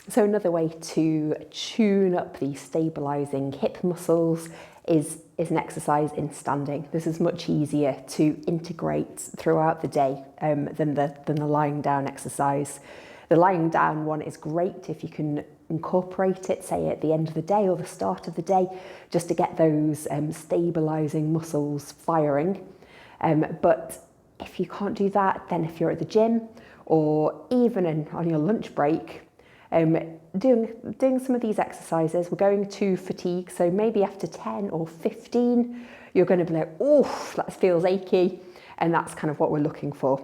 So another way to tune up the stabilising hip muscles is an exercise in standing. This is much easier to integrate throughout the day than the lying down exercise. The lying down one is great if you can incorporate it, say at the end of the day or the start of the day, just to get those stabilising muscles firing. But if you can't do that, then if you're at the gym or even on your lunch break, doing some of these exercises, we're going to fatigue. So maybe after 10 or 15, you're going to be like, oh, that feels achy. And that's kind of what we're looking for.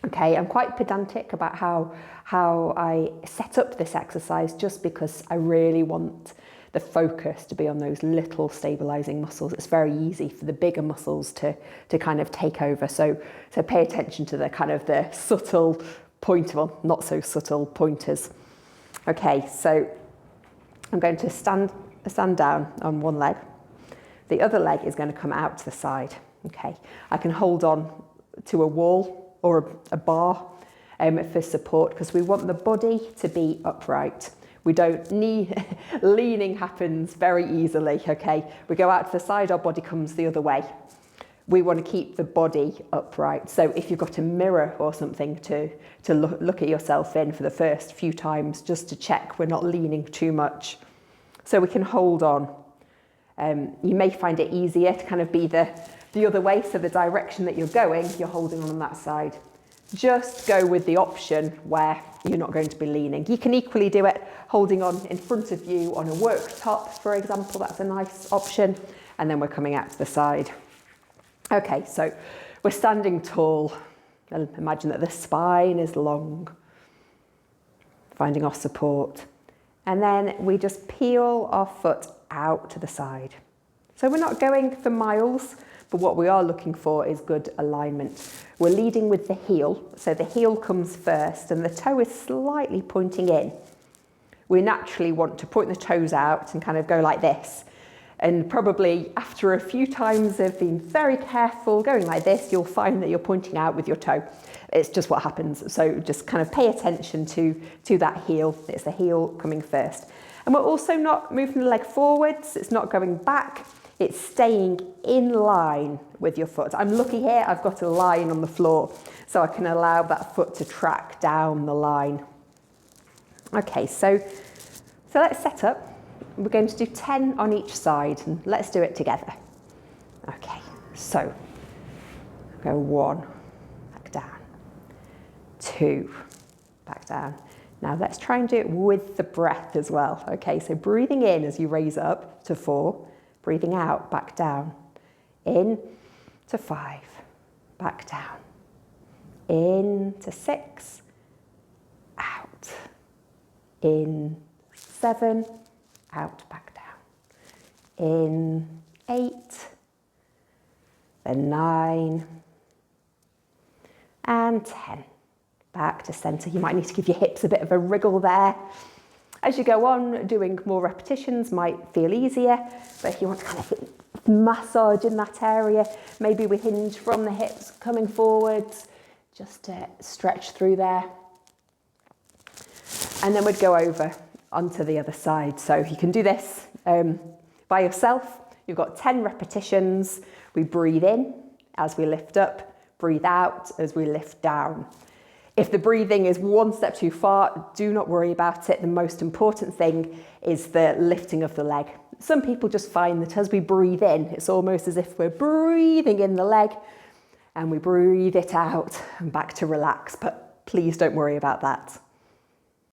Okay, I'm quite pedantic about how I set up this exercise, just because I really want the focus to be on those little stabilising muscles. It's very easy for the bigger muscles to kind of take over. So pay attention to the kind of the subtle well, not so subtle pointers. Okay, so I'm going to stand down on one leg. The other leg is going to come out to the side. Okay, I can hold on to a wall or a bar for support, because we want the body to be upright. We don't need, leaning happens very easily, okay? We go out to the side, our body comes the other way. We want to keep the body upright. So if you've got a mirror or something to look at yourself in for the first few times, just to check we're not leaning too much. So we can hold on. You may find it easier to kind of be the other way, so the direction that you're going, you're holding on that side. Just go with the option where you're not going to be leaning. You can equally do it holding on in front of you on a worktop, for example. That's a nice option. And then we're coming out to the side. Okay, so we're standing tall. Imagine that the spine is long, finding our support. And then we just peel our foot out to the side. So we're not going for miles, but what we are looking for is good alignment. We're leading with the heel, so the heel comes first and the toe is slightly pointing in. We naturally want to point the toes out and kind of go like this. And probably after a few times of being very careful, going like this, you'll find that you're pointing out with your toe. It's just what happens. So just kind of pay attention to that heel. It's the heel coming first. And we're also not moving the leg forwards. It's not going back. It's staying in line with your foot. I'm lucky here, I've got a line on the floor, so I can allow that foot to track down the line. Okay, so let's set up. We're going to do 10 on each side, and let's do it together. Okay, so go 1, back down, 2, back down. Now let's try and do it with the breath as well. Okay, so breathing in as you raise up to 4, breathing out, back down, in to 5, back down, in to 6, out, in 7, out, back down, in 8, then 9, and 10. Back to centre. You might need to give your hips a bit of a wriggle there. As you go on, doing more repetitions might feel easier, but if you want to kind of massage in that area, maybe we hinge from the hips coming forwards, just to stretch through there. And then we'd go over onto the other side. So you can do this by yourself. You've got 10 repetitions. We breathe in as we lift up, breathe out as we lift down. If the breathing is one step too far, do not worry about it. The most important thing is the lifting of the leg. Some people just find that as we breathe in, it's almost as if we're breathing in the leg and we breathe it out and back to relax. But please don't worry about that.